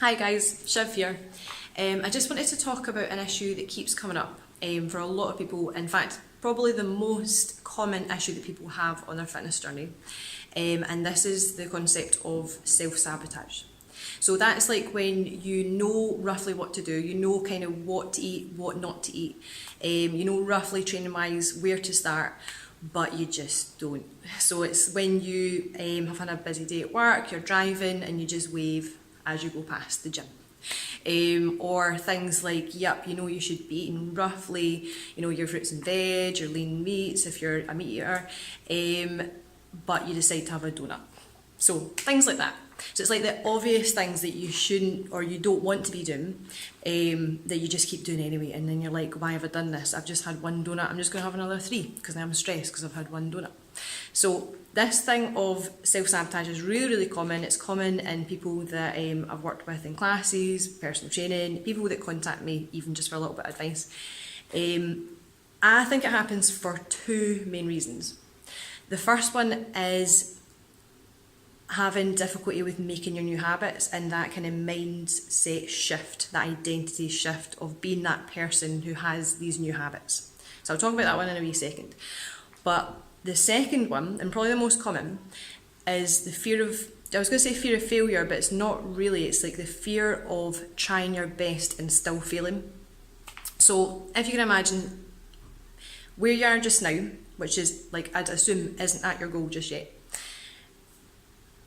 Hi guys, Shiv here. I just wanted to talk about an issue that keeps coming up for a lot of people. In fact, probably the most common issue that people have on their fitness journey. And this is the concept of self-sabotage. So that's like when you know roughly what to do, you know kind of what to eat, what not to eat, you know roughly training wise where to start, but you just don't. So it's when you have had a busy day at work, you're driving and you just wave as you go past the gym. Or things like, yep, you know you should be eating roughly, you know, your fruits and veg, your lean meats if you're a meat eater, but you decide to have a donut. So things like that. So it's like the obvious things that you shouldn't or you don't want to be doing, that you just keep doing anyway, and then you're like, why have I done this? I've just had one donut, I'm just going to have another 3 because I'm stressed because I've had one donut. So this thing of self-sabotage is really, really common. It's common in people that I've worked with in classes, personal training, people that contact me even just for a little bit of advice. I think it happens for 2 main reasons. The first one is having difficulty with making your new habits and that kind of mindset shift, that identity shift of being that person who has these new habits. So I'll talk about that one in a wee second. But the second one, and probably the most common, is the fear of, I was going to say fear of failure, but it's not really. It's like the fear of trying your best and still failing. So if you can imagine where you are just now, which is like I'd assume isn't at your goal just yet.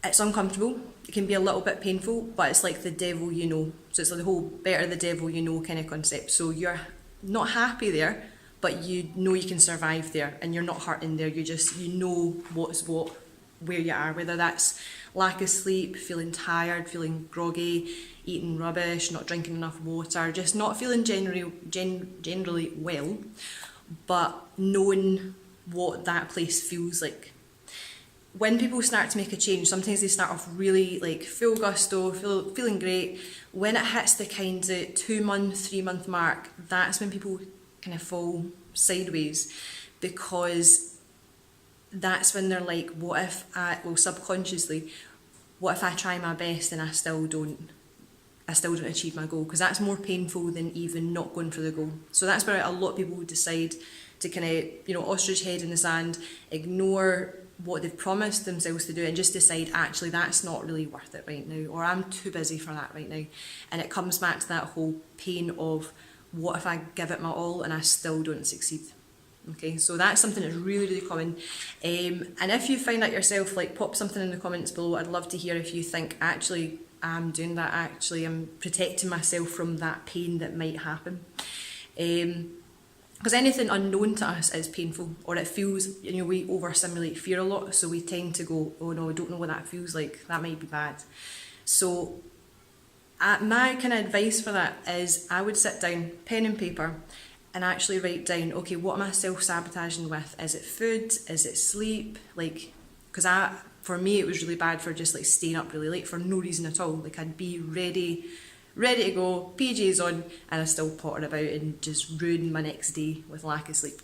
It's uncomfortable, it can be a little bit painful, but it's like the devil you know. So it's like the whole better the devil you know kind of concept. So you're not happy there, but you know you can survive there and you're not hurting there. You know what's what, where you are, whether that's lack of sleep, feeling tired, feeling groggy, eating rubbish, not drinking enough water, just not feeling generally well, but knowing what that place feels like. When people start to make a change, sometimes they start off really like full gusto, feeling great. When it hits the kind of 2-month, 3-month mark, that's when people kind of fall sideways, because that's when they're like, what if subconsciously, what if I try my best and I still don't achieve my goal? Because that's more painful than even not going for the goal. So that's where a lot of people decide to kind of, ostrich head in the sand, ignore what they've promised themselves to do and just decide, actually that's not really worth it right now, or I'm too busy for that right now. And it comes back to that whole pain of, what if I give it my all and I still don't succeed? Okay, so that's something that's really, really common. And if you find that yourself, like pop something in the comments below. I'd love to hear if you think, actually I'm doing that, actually I'm protecting myself from that pain that might happen. Because anything unknown to us is painful, or it feels, we overstimulate fear a lot, so we tend to go, oh no, I don't know what that feels like, that might be bad. So my kind of advice for that is I would sit down, pen and paper, and actually write down, okay, what am I self-sabotaging with? Is it food? Is it sleep? Because for me it was really bad for just like staying up really late for no reason at all. Like I'd be ready to go, PJs on, and I still potter about and just ruin my next day with lack of sleep.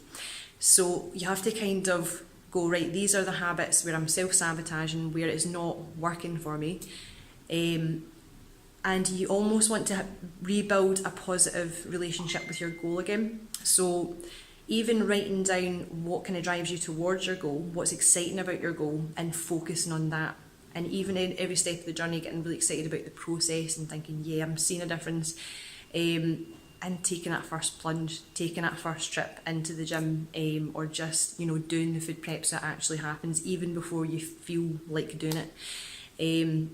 So you have to kind of go, right, these are the habits where I'm self-sabotaging, where it's not working for me. And you almost want to rebuild a positive relationship with your goal again. So even writing down what kind of drives you towards your goal, what's exciting about your goal, and focusing on that. And even in every step of the journey, getting really excited about the process and thinking, yeah, I'm seeing a difference. And taking that first plunge, taking that first trip into the gym, or just, doing the food prep so it actually happens, even before you feel like doing it.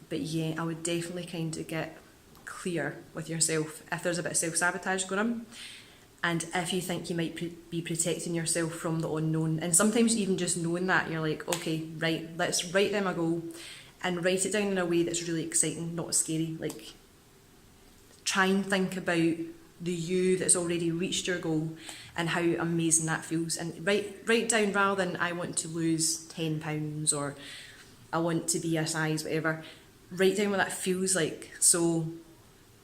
But yeah, I would definitely kind of get clear with yourself if there's a bit of self-sabotage going on. And if you think you might be protecting yourself from the unknown, and sometimes even just knowing that, you're like, okay, right, let's write down my goal and write it down in a way that's really exciting, not scary. Like, try and think about the you that's already reached your goal and how amazing that feels. And write down, rather than I want to lose 10 pounds or I want to be a size, whatever, write down what that feels like. So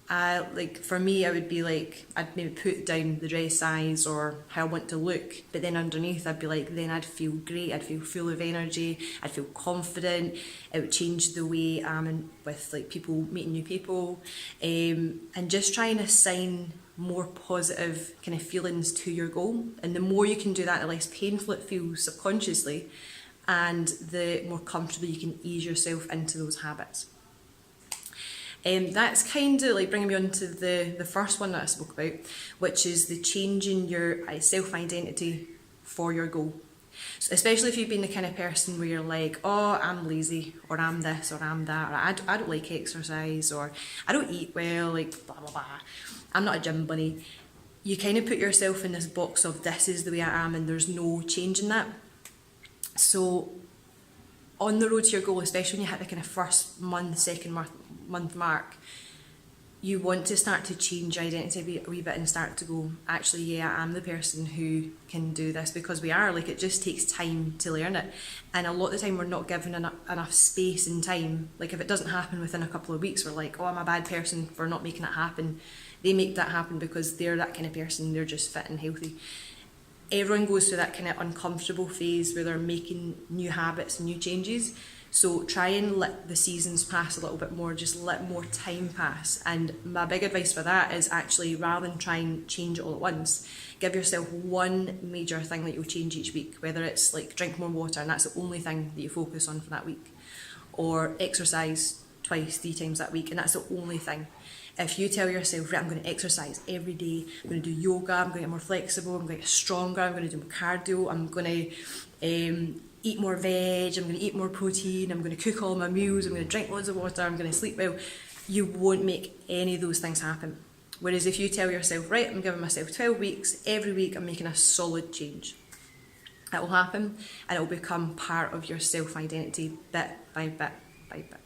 like for me, I would be like, I'd maybe put down the dress size or how I want to look, but then underneath I'd be like, then I'd feel great, I'd feel full of energy, I'd feel confident. It would change the way I'm in with like people, meeting new people, and just try and assign more positive kind of feelings to your goal. And the more you can do that, the less painful it feels subconsciously, and the more comfortable you can ease yourself into those habits. That's kind of like bringing me on to the first one that I spoke about, which is the changing your self-identity for your goal. So especially if you've been the kind of person where you're like, oh, I'm lazy, or I'm this, or I'm that, or I don't like exercise, or I don't eat well, like blah, blah, blah. I'm not a gym bunny. You kind of put yourself in this box of this is the way I am and there's no change in that. So on the road to your goal, especially when you hit the kind of first month, second month mark, you want to start to change your identity a wee bit and start to go, actually, yeah, I'm the person who can do this, because we are, like, it just takes time to learn it. And a lot of the time we're not given enough space and time. Like if it doesn't happen within a couple of weeks, we're like, oh, I'm a bad person for not making it happen. They make that happen because they're that kind of person, they're just fit and healthy. Everyone goes through that kind of uncomfortable phase where they're making new habits and new changes. So try and let the seasons pass a little bit more, just let more time pass. And my big advice for that is actually, rather than try and change it all at once, give yourself one major thing that you'll change each week, whether it's like drink more water and that's the only thing that you focus on for that week, or exercise twice, 3 times that week, and that's the only thing. If you tell yourself, right, I'm going to exercise every day, I'm going to do yoga, I'm going to get more flexible, I'm going to get stronger, I'm going to do more cardio, I'm going to eat more veg, I'm going to eat more protein, I'm going to cook all my meals, I'm going to drink loads of water, I'm going to sleep well, you won't make any of those things happen. Whereas if you tell yourself, right, I'm giving myself 12 weeks, every week I'm making a solid change, it will happen and it will become part of your self-identity bit by bit by bit.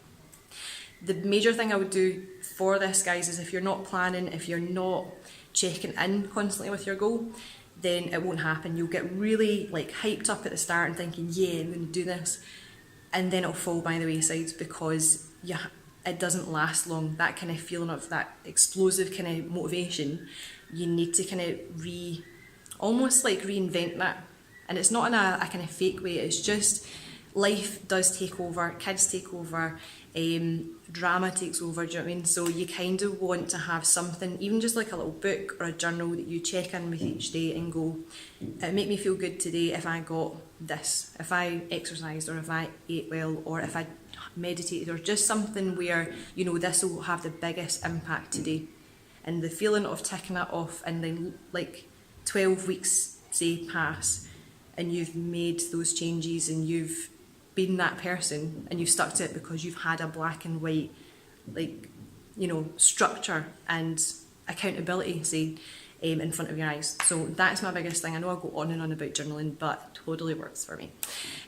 The major thing I would do for this, guys, is if you're not planning, if you're not checking in constantly with your goal, then it won't happen. You'll get really like hyped up at the start and thinking, yeah, I'm going to do this, and then it'll fall by the wayside because it doesn't last long. That kind of feeling of that explosive kind of motivation, you need to kind of almost like reinvent that. And it's not in a kind of fake way, it's just life does take over, kids take over, drama takes over, do you know what I mean? So you kind of want to have something, even just like a little book or a journal that you check in with each day and go, it made me feel good today if I got this, if I exercised, or if I ate well, or if I meditated, or just something where, you know, this will have the biggest impact today. And the feeling of ticking it off, and then like 12 weeks say pass and you've made those changes and you've been that person and you've stuck to it because you've had a black and white, like, you know, structure and accountability, say, in front of your eyes. So that's my biggest thing. I know I go on and on about journaling, but it totally works for me.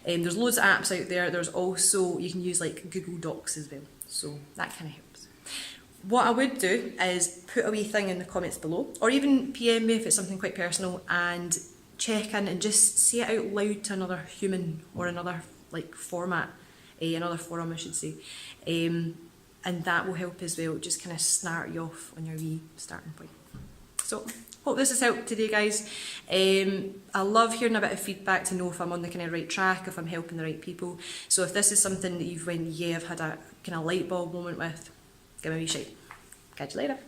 There's loads of apps out there. There's also, you can use like Google Docs as well. So that kind of helps. What I would do is put a wee thing in the comments below, or even PM me if it's something quite personal, and check in and just say it out loud to another human or another like format, another forum I should say, and that will help as well, just kind of start you off on your wee starting point. So hope this has helped today, guys. I love hearing a bit of feedback to know if I'm on the kind of right track, if I'm helping the right people. So if this is something that you've went, yeah, I've had a kind of light bulb moment with, give me a wee shout. Catch you later.